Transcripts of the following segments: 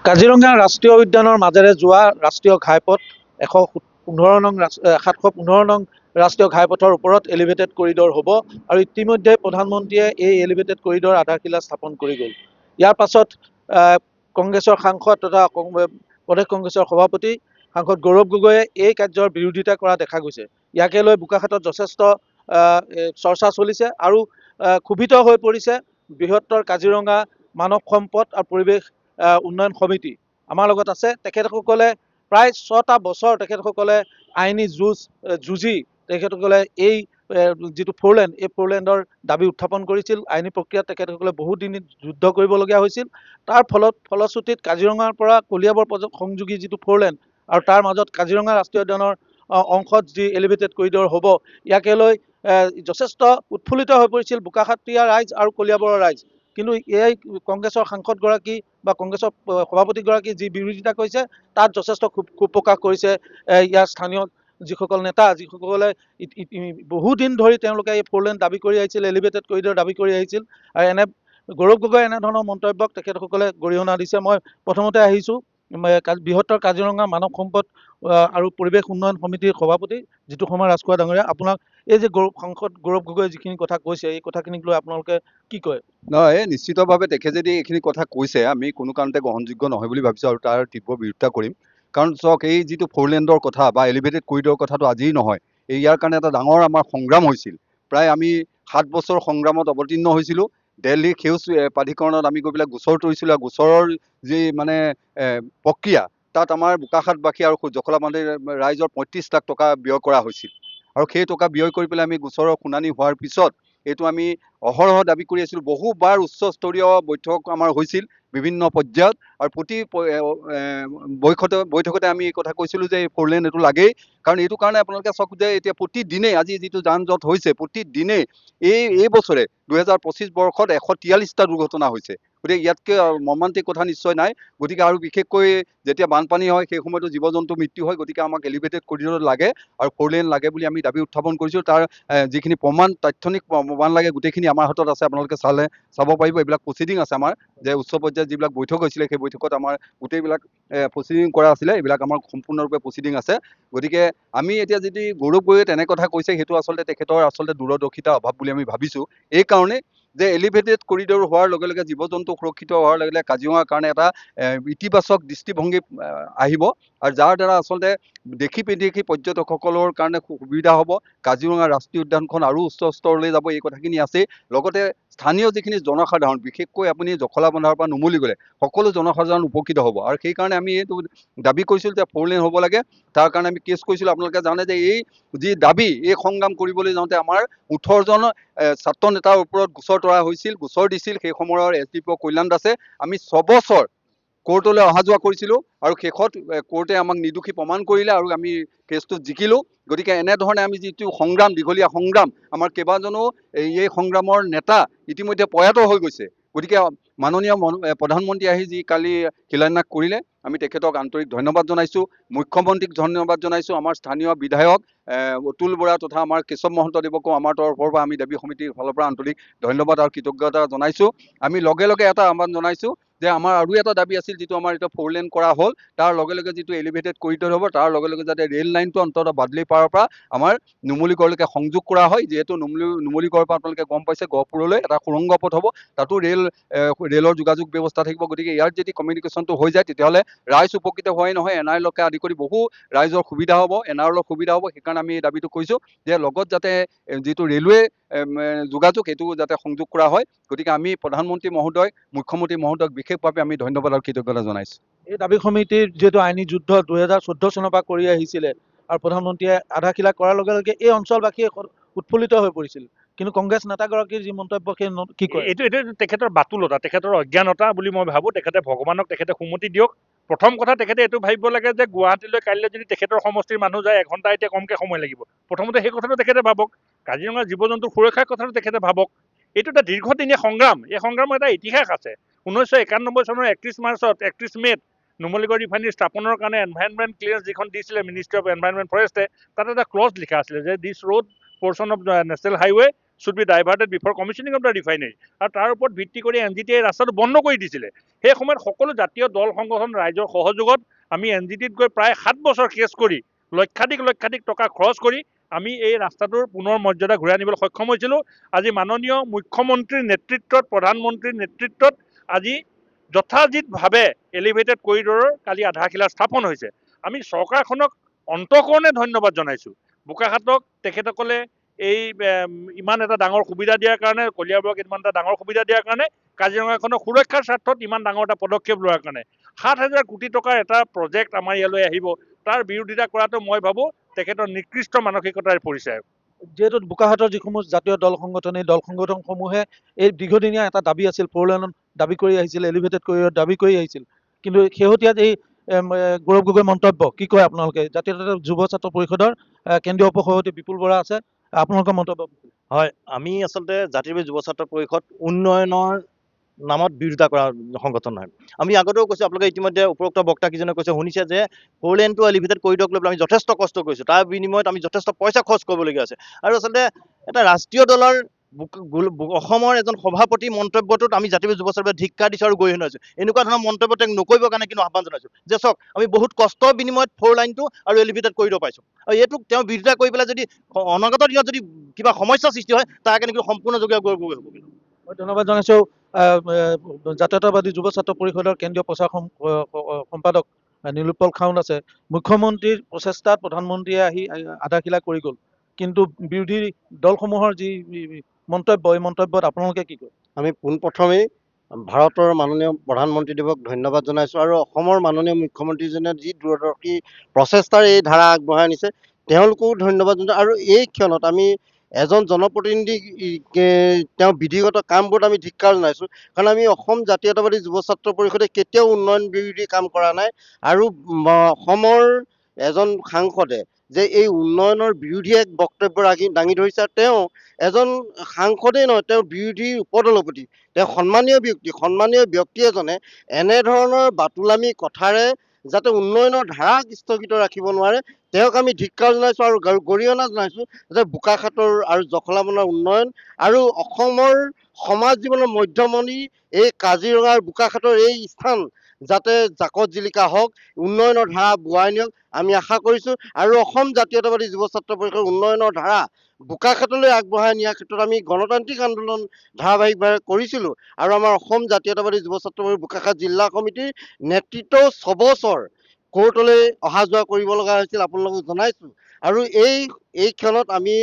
কাজিৰঙা ৰাষ্ট্ৰীয় উদ্যানৰ মাজেৰে যোৱা ৰাষ্ট্ৰীয় ঘাইপথ 115 নং 715 নং ৰাষ্ট্ৰীয় ঘাইপথৰ ওপৰত এলিভেটেড কৰিডৰ হ'ব আৰু ইতিমধ্যে প্ৰধানমন্ত্ৰীয়ে এই এলিভেটেড কৰিডৰ আধাৰশিলা স্থাপন কৰি গ'ল। ইয়াৰ পাছত কংগ্ৰেছৰ সাংসদ তথা প্ৰদেশ কংগ্ৰেছৰ সভাপতি সাংসদ গৌৰৱ গগৈয়ে এই কাৰ্যৰ বিৰোধিতা কৰা দেখা গৈছে। ইয়াকে লৈ বোকাখাতত যথেষ্ট চৰ্চা চলিছে আৰু ক্ষোভিত হৈ পৰিছে বৃহত্তৰ কাজিৰঙা মানৱ সম্পদ আৰু পৰিৱেশ উন্নয়ন সমিতি। আমাৰ লগত আছে তেখেতসকলে প্ৰায় 6টা বছৰ তেখেতসকলে আইনী যুঁজি তেখেতসকলে এই যিটো ফ'ৰলেণ্ড এই ফ'ৰলেণ্ডৰ দাবী উত্থাপন কৰিছিল। আইনী প্ৰক্ৰিয়াত তেখেতসকলে বহুদিন যুদ্ধ কৰিবলগীয়া হৈছিল। তাৰ ফলশ্ৰুতিত কাজিৰঙাৰ পৰা কলিয়াবৰ সংযোগী যিটো ফ'ৰলেণ্ড আৰু তাৰ মাজত কাজিৰঙা ৰাষ্ট্ৰীয় উদ্যানৰ অংশত যি এলিভেটেড কৰিডৰ হ'ব, ইয়াকে লৈ যথেষ্ট উৎফুল্লিত হৈ পৰিছিল বোকাখাতীয়া ৰাইজ আৰু কলিয়াবৰৰ ৰাইজ। কিন্তু এই কংগ্ৰেছৰ সাংসদগৰাকী বা কংগ্ৰেছৰ সভাপতিগৰাকী যি বিৰোধিতা কৰিছে তাত যথেষ্ট ক্ষোভ প্ৰকাশ কৰিছে ইয়াৰ স্থানীয় যিসকল নেতা, যিসকলে বহুদিন ধৰি তেওঁলোকে এই ফ'ৰলেণ্ড দাবী কৰি আহিছিল, এলিভেটেড কৰিডৰ দাবী কৰি আহিছিল। আৰু গৌৰৱ গগৈ এনেধৰণৰ মন্তব্যক তেখেতসকলে গৰিহণা দিছে। মই প্ৰথমতে আহিছোঁ বৃহত্তৰ কাজিৰঙা মানৱ সম্পদ আৰু পৰিৱেশ উন্নয়ন সমিতিৰ সভাপতি জিতুসমাৰ ৰাজখোৱা ডাঙৰীয়া, আপোনাক এই যে সাংসদ গৌৰৱ গগৈয়ে যিখিনি কথা কৈছে এই কথাখিনিক লৈ আপোনালোকে কি কয়? নহয়, নিশ্চিতভাৱে তেখেতে যদি এইখিনি কথা কৈছে আমি কোনো কাৰণতে গ্ৰহণযোগ্য নহয় বুলি ভাবিছোঁ আৰু তাৰ তীব্ৰ বিৰোধিতা কৰিম। কাৰণ চাওক, এই যিটো ফ'ৰলেণ্ডৰ কথা বা এলিভেটেড কৰিডৰ কথাটো আজিৰ নহয়, ইয়াৰ কাৰণে এটা ডাঙৰ আমাৰ সংগ্ৰাম হৈছিল। প্ৰায় আমি 7 বছৰ সংগ্ৰামত অৱতীৰ্ণ হৈছিলোঁ। দিল্লীৰ সেউজ প্ৰাধিকৰণত আমি গৈ পেলাই গোচৰ তৰিছিলোঁ আৰু গোচৰৰ যি মানে প্ৰক্ৰিয়া তাত আমাৰ বোকাখাতবাসী আৰু জখলাবন্ধাৰ ৰাইজৰ 35 লাখ টকা ব্যয় কৰা হৈছিল। আৰু সেই টকা ব্যয় কৰি পেলাই আমি গোচৰৰ শুনানি হোৱাৰ পিছত এইটো আমি অহৰহ দাবী কৰি আছিলোঁ। বহুবাৰ উচ্চস্তৰীয় বৈঠক আমাৰ হৈছিল বিভিন্ন পৰ্যায়ত আৰু প্ৰতি বৈঠকতে আমি এই কথা কৈছিলোঁ যে এই ফ'ৰলেণ্ড এইটো লাগেই। কাৰণ এইটো কাৰণে আপোনালোকে চাওক যে এতিয়া প্ৰতিদিনেই আজি যিটো যান জঁট হৈছে প্ৰতিদিনেই এই বছৰে 2025 বৰ্ষত 143টা দুৰ্ঘটনা হৈছে। গতিকে ইয়াতকৈ মৰ্মান্তিক কথা নিশ্চয় নাই। গতিকে আৰু বিশেষকৈ যেতিয়া বানপানী হয় সেই সময়তো জীৱ জন্তু মৃত্যু হয়। গতিকে আমাক এলিভেটেড কৰিডৰ লাগে আৰু ফ'ৰলেণ্ড লাগে বুলি আমি দাবী উত্থাপন কৰিছোঁ। তাৰ যিখিনি প্ৰমাণ, তাৎক্ষণিক প্ৰমাণ লাগে গোটেইখিনি আমাৰ হাতত আছে। আপোনালোকে চাব পাৰিব, এইবিলাক প্ৰচিডিং আছে আমাৰ, যে উচ্চ পৰ্যায়ত যিবিলাক বৈঠক হৈছিলে সেই বৈঠকত আমাৰ গোটেইবিলাক প্ৰচিডিং কৰা আছিলে। এইবিলাক আমাৰ সম্পূৰ্ণৰূপে প্ৰচিডিং আছে। গতিকে আমি এতিয়া যদি গৌৰৱ গগৈয়ে তেনে কথা কৈছে সেইটো আচলতে তেখেতৰ দূৰদৰ্শিতাৰ অভাৱ বুলি আমি ভাবিছোঁ। এইকাৰণে যে এলিভেটেড কৰিডৰ হোৱাৰ লগে লগে জীৱ জন্তু সুৰক্ষিত হোৱাৰ লগে লগে কাজিৰঙাৰ কাৰণে এটা ইতিবাচক দৃষ্টিভংগী আহিব আৰু যাৰ দ্বাৰা আচলতে দেশী বিদেশী পৰ্যটকসকলৰ কাৰণে সুবিধা হ'ব। কাজিৰঙা ৰাষ্ট্ৰীয় উদ্যানখন আৰু উচ্চ স্তৰলৈ যাব, এই কথাখিনি আছেই। লগতে স্থানীয় যিখিনি জনসাধাৰণ, বিশেষকৈ আপুনি জখলাবন্ধাৰ পৰা নুমলী গ'লে সকলো জনসাধাৰণ উপকৃত হ'ব। আৰু সেইকাৰণে আমি এইটো দাবী কৰিছিলোঁ যে ফ'ৰলেণ্ড হ'ব লাগে। তাৰ কাৰণে আমি কেছ কৰিছিলোঁ। আপোনালোকে জানে যে এই যি দাবী, এই সংগ্ৰাম কৰিবলৈ যাওঁতে আমাৰ 18জন ছাত্ৰ নেতাৰ ওপৰত গোচৰ তৰা হৈছিল, গোচৰ দিছিল সেই সময়ৰ SDPO কল্যাণ দাসে। আমি 6 বছৰ কোৰ্টলৈ অহা যোৱা কৰিছিলোঁ আৰু শেষত কোৰ্টে আমাক নিৰ্দোষী প্ৰমাণ কৰিলে আৰু আমি কেছটো জিকিলোঁ। গতিকে এনেধৰণে আমি যিটো সংগ্ৰাম, দীঘলীয়া সংগ্ৰাম, আমাৰ কেইবাজনো এই সংগ্ৰামৰ নেতা ইতিমধ্যে প্ৰয়াত হৈ গৈছে। গতিকে মাননীয় প্ৰধানমন্ত্ৰী আহি যি কালি শিলান্যাস কৰিলে আমি তেখেতক আন্তৰিক ধন্যবাদ জনাইছোঁ। মুখ্যমন্ত্ৰীক ধন্যবাদ জনাইছোঁ। আমাৰ স্থানীয় বিধায়ক অতুল বৰা তথা আমাৰ কেশৱ মহন্তদেৱকো আমাৰ তৰফৰ পৰা আমি দাবী সমিতিৰ ফালৰ পৰা আন্তৰিক ধন্যবাদ আৰু কৃতজ্ঞতা জনাইছোঁ। আমি লগে লগে এটা আহ্বান জনাইছোঁ যে আমাৰ আৰু এটা দাবী আছিল, যিটো আমাৰ এতিয়া ফ'ৰলেণ্ড কৰা হ'ল, তাৰ লগে লগে যিটো এলিভেটেড কৰিডৰ হ'ব তাৰ লগে লগে যাতে ৰেল লাইনটো অন্ততঃ বাদলি পাৰৰ পৰা আমাৰ নুমলীগড়লৈকে সংযোগ কৰা হয়। যিহেতু নুমলীগড়ৰ পৰা আপোনালোকে গম পাইছে গহপুৰলৈ এটা সুৰংগ পথ হ'ব, তাতো ৰেলৰ যোগাযোগ ব্যৱস্থা থাকিব। গতিকে ইয়াৰ যদি কমিউনিকেশ্যনটো হৈ যায় তেতিয়াহ'লে ৰাইজ উপকৃত হোৱাই নহয়, NRLকে আদি কৰি বহু ৰাইজৰ সুবিধা হ'ব, NRLৰ সুবিধা হ'ব। সেইকাৰণে আমি এই দাবীটো কৰিছোঁ যে লগত যাতে যিটো ৰেলৱে যোগাযোগ সেইটো যাতে সংযোগ কৰা হয়। গতিকে আমি প্ৰধানমন্ত্ৰী মহোদয়, মুখ্যমন্ত্ৰী মহোদয়ক বিশেষভাৱে আমি ধন্যবাদ আৰু কৃতজ্ঞতা জনাইছোঁ। এই দাবী সমিতিৰ যিহেতু আইনী যুদ্ধ 2014 চনৰ পৰা কৰি আহিছিলে আৰু প্ৰধানমন্ত্ৰীয়ে আধাৰশিলা কৰাৰ লগে লগে এই অঞ্চলবাসীয়ে উৎফুল্লিত হৈ পৰিছিল। কিন্তু কংগ্ৰেছ নেতাগৰাকীৰ যি মন্তব্য সেই কি কয়? এইটো তেখেতৰ বাতুলতা, তেখেতৰ অজ্ঞানতা বুলি মই ভাবোঁ। তেখেতে ভগৱানক তেখেতে সুমতি দিয়ক। প্ৰথম কথা তেখেতে এইটো ভাবিব লাগে যে গুৱাহাটীলৈ কাইলৈ যদি তেখেতৰ সমষ্টিৰ মানুহ যায় 1 ঘণ্টা এতিয়া কমকৈ সময় লাগিব। প্ৰথমতে সেই কথাটো তেখেতে ভাবক। কাজিৰঙা জীৱ জন্তুৰ সুৰক্ষাৰ কথাটো তেখেতে ভাবক। এইটো এটা দীৰ্ঘদিনীয়া সংগ্ৰাম। এই সংগ্ৰামৰ এটা ইতিহাস আছে। 1991 চনৰ 31 মাৰ্চত 31 মে'ত নুমলীগড় ৰিফাইনেৰী স্থাপনৰ কাৰণে এনভাইৰনমেণ্ট ক্লিয়াৰেন্স যিখন দিছিলে মিনিষ্ট্ৰী অফ এনভাইৰনমেণ্ট ফৰেষ্টে, তাত এটা ক্লজ লিখা আছিলে যে this road portion of national highway should be diverted before commissioning of the refinery. আৰু তাৰ ওপৰত ভিত্তি কৰি NGT ৰাস্তাটো বন্ধ কৰি দিছিলে। সেই সময়ত সকলো জাতীয় দল সংগঠন ৰাইজৰ সহযোগত আমি NGTত গৈ প্ৰায় 7 বছৰ কেছ কৰি লক্ষাধিক টকা খৰচ কৰি আমি এই ৰাস্তাটোৰ পুনৰ মৰ্যাদা ঘূৰাই আনিবলৈ সক্ষম হৈছিলোঁ। আজি মাননীয় মুখ্যমন্ত্ৰীৰ নেতৃত্বত, প্ৰধানমন্ত্ৰীৰ নেতৃত্বত আজি যথাযথভাৱে এলিভেটেড কৰিডৰৰ কালি আধাৰশিলা স্থাপন হৈছে। আমি চৰকাৰখনক অন্তঃকৰণে ধন্যবাদ জনাইছোঁ। বোকাখাতক তেখেতসকলে এই ইমান এটা ডাঙৰ সুবিধা দিয়াৰ কাৰণে, কলিয়াবৰক ইমান এটা ডাঙৰ সুবিধা দিয়াৰ কাৰণে, কাজিৰঙাখনৰ সুৰক্ষাৰ স্বাৰ্থত ইমান ডাঙৰ এটা পদক্ষেপ লোৱাৰ কাৰণে 7,000 কোটি টকাৰ এটা প্ৰজেক্ট আমাৰ ইয়ালৈ আহিব, তাৰ বিৰোধিতা কৰাটো মই ভাবোঁ তেখেতৰ নিকৃষ্ট মানসিকতাৰ পৰিচয়। যিহেতু বোকাখাতৰ যিসমূহ জাতীয় দল সংগঠন, এই দল সংগঠনসমূহে এই দীৰ্ঘদিনীয়া এটা দাবী আছিল, 4 লেন দাবী কৰি আহিছিল, এলিভেটেড কৰিডৰ দাবী কৰি আহিছিল। কিন্তু শেহতীয়াত এই গৌৰৱ গগৈ মন্তব্য কি কয় আপোনালোকে? জাতীয় যুৱ ছাত্ৰ পৰিষদৰ কেন্দ্ৰীয় উপসভাপতি বিপুল বৰা আছে, আপোনালোকৰ মন্তব্য? হয়, আমি আচলতে জাতীয় যুৱ ছাত্ৰ পৰিষদ উন্নয়নৰ নামত বিৰোধিতা কৰা সংগঠন নহয়। আমি আগতেও কৈছোঁ, আপোনালোকে ইতিমধ্যে উপৰোক্ত বক্তাকেইজনে কৈছে, শুনিছে যে 4 লেনটো এলিভেটেড কৰিডৰক লৈ পেলাই আমি যথেষ্ট কষ্ট কৰিছোঁ, তাৰ বিনিময়ত আমি যথেষ্ট পইচা খৰচ কৰিবলগীয়া আছে। আৰু আচলতে এটা ৰাষ্ট্ৰীয় দলৰ অসমৰ এজন সভাপতি মন্তব্যটোত আমি জাতীয় যুৱ ছাত্ৰই ধিক্কাৰ দিছোঁ আৰু গৰিহণা দিছোঁ। এনেকুৱা ধৰণৰ মন্তব্য তেওঁক নকৰিবৰ কাৰণে কিন্তু আহ্বান জনাইছোঁ যে চাওক, আমি বহুত কষ্টৰ বিনিময়ত 4 লাইনটো আৰু এলিভেটেড কৰিডৰ পাইছোঁ, আৰু এইটোক তেওঁ বিৰোধিতা কৰি পেলাই যদি অনাগত দিনত যদি কিবা সমস্যাৰ সৃষ্টি হয়, তাৰ কাৰণে কিন্তু সম্পূৰ্ণযোগ্য গৌৰৱ গগৈ হ'ব। মই ধন্যবাদ জনাইছোঁ জাতীয়তাবাদী যুৱ ছাত্ৰ পৰিষদৰ কেন্দ্ৰীয় প্ৰচাৰ সম্পাদক নীলোৎপল খাউণ্ড আছে। মুখ্যমন্ত্ৰীৰ প্ৰচেষ্টাত প্ৰধানমন্ত্ৰীয়ে আহি আধাৰশিলা কৰি গ'ল, কিন্তু বিৰোধী দলসমূহৰ যি মন্তব্য, এই মন্তব্যত আপোনালোকে কি কয়? আমি পোনপ্ৰথমেই ভাৰতৰ মাননীয় প্ৰধানমন্ত্ৰীদেৱক ধন্যবাদ জনাইছোঁ, আৰু অসমৰ মাননীয় মুখ্যমন্ত্ৰীজনে যি দূৰদৰ্শী প্ৰচেষ্টাৰ এই ধাৰা আগবঢ়াই নিছে তেওঁলোকো ধন্যবাদ জনাইছোঁ। আৰু এই ক্ষণত আমি এজন জনপ্ৰতিনিধি তেওঁ বিধিগত কামবোৰত আমি ধিক্কাৰ জনাইছোঁ, কাৰণ আমি অসম জাতীয়তাবাদী যুৱ ছাত্ৰ পৰিষদে কেতিয়াও উন্নয়ন বিৰোধী কাম কৰা নাই। আৰু অসমৰ এজন সাংসদে যে এই উন্নয়নৰ বিৰোধী এক বক্তব্য দাঙি ধৰিছে, তেওঁ এজন সাংসদেই নহয়, তেওঁ বিৰোধী উপদলপতি, তেওঁ সন্মানীয় ব্যক্তি এজনে এনেধৰণৰ বাতুলামী কথাৰে যাতে উন্নয়নৰ ধাৰাক স্থগিত ৰাখিব নোৱাৰে, তেওঁক আমি ধিক্কাৰ জনাইছোঁ আৰু গৰিহণা জনাইছোঁ যে বোকাখাতৰ আৰু জখলাবন্ধাৰ উন্নয়ন আৰু অসমৰ সমাজ জীৱনৰ মধ্যমণি এই কাজিৰঙাৰ বোকাখাতৰ এই স্থান যাতে জাকত জিলিকা হওক, উন্নয়নৰ ধাৰা বোৱাই নিয়ক আমি আশা কৰিছোঁ। আৰু অসম জাতীয়তাবাদী যুৱ ছাত্ৰ পৰিষদৰ উন্নয়নৰ ধাৰা বোকাখাতলৈ আগবঢ়াই নিয়াৰ ক্ষেত্ৰত আমি গণতান্ত্ৰিক আন্দোলন ধাৰাবাহিকভাৱে কৰিছিলোঁ, আৰু আমাৰ অসম জাতীয়তাবাদী যুৱ ছাত্ৰ পৰিষদ বোকাখাত জিলা সমিতিৰ নেতৃত্ব 6 বছৰ কোৰ্টলৈ অহা যোৱা কৰিব লগা হৈছিল, আপোনালোকক জনাইছোঁ। আৰু এই ক্ষণত আমি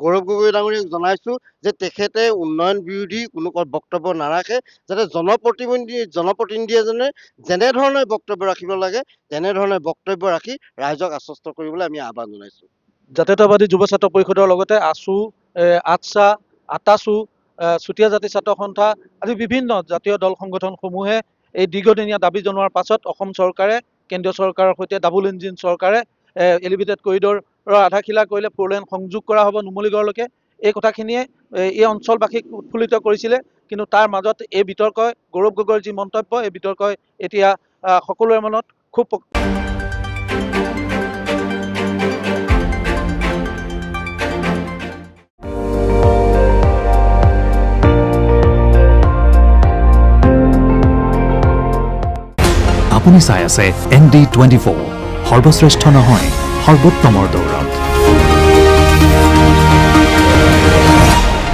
গৌৰৱ গগৈ ডাঙৰীয়াক জনাইছোঁ যে তেখেতে উন্নয়ন বিৰোধী কোনো বক্তব্য নাৰাখে, যাতে জনপ্ৰতিনিধি এজনে যেনেধৰণে বক্তব্য ৰাখিব লাগে তেনেধৰণে বক্তব্য ৰাখি ৰাইজক আশ্বস্ত কৰিবলৈ আমি আহ্বান জনাইছোঁ। জাতীয়তাবাদী যুৱ ছাত্ৰ পৰিষদৰ লগতে আছু, আটছা, আটাছু, চুতীয়া জাতি ছাত্ৰ সন্থা আদি বিভিন্ন জাতীয় দল সংগঠনসমূহে এই দীৰ্ঘদিনীয়া দাবী জনোৱাৰ পাছত অসম চৰকাৰে, কেন্দ্ৰীয় চৰকাৰৰ সৈতে ডাবল ইঞ্জিন চৰকাৰে এলিভেটেড কৰিডৰৰ আধাৰশিলা কৰিলে 4 লেন সংযোগ কৰা হ'ব নুমলীগড়লৈকে। এই কথাখিনিয়ে এই অঞ্চলবাসীক উৎফুল্লিত কৰিছিলে, কিন্তু তাৰ মাজত এই বিতৰ্কই, গৌৰৱ গগৈৰ যি মন্তব্য, এই বিতৰ্কই এতিয়া সকলোৰে মনত খুব আপুনি চাই আছে ND24, সৰ্বশ্ৰেষ্ঠ নহয়, সৰ্বোত্তমৰ দৌৰত।